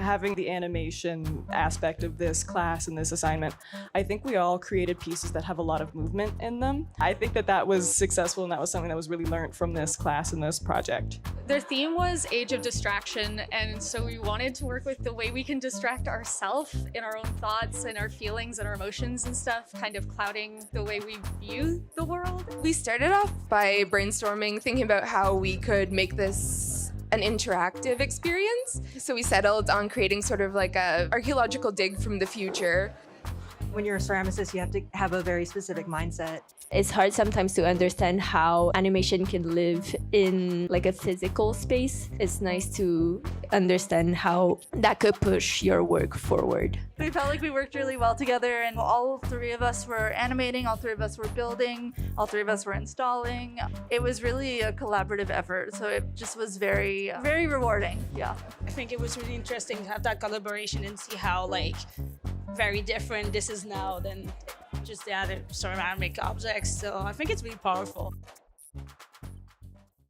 having the animation aspect of this class and this assignment, I think we all created pieces that have a lot of movement in them. I think that that was successful, and that was something that was really learned from this class and this project. Their theme was Age of Distraction, and so we wanted to work with the way we can distract ourselves in our own thoughts and our feelings and our emotions and stuff, kind of clouding the way we view the world. We started off by brainstorming, thinking about how we could make this an interactive experience. So we settled on creating sort of like a archaeological dig from the future. When you're a ceramicist, you have to have a very specific mindset. It's hard sometimes to understand how animation can live in like a physical space. It's nice to understand how that could push your work forward. We felt like we worked really well together, and all three of us were animating, all three of us were building, all three of us were installing. It was really a collaborative effort, so it just was very rewarding. Yeah. I think it was really interesting to have that collaboration and see how very different this is now than just the other ceramic objects. So I think it's really powerful.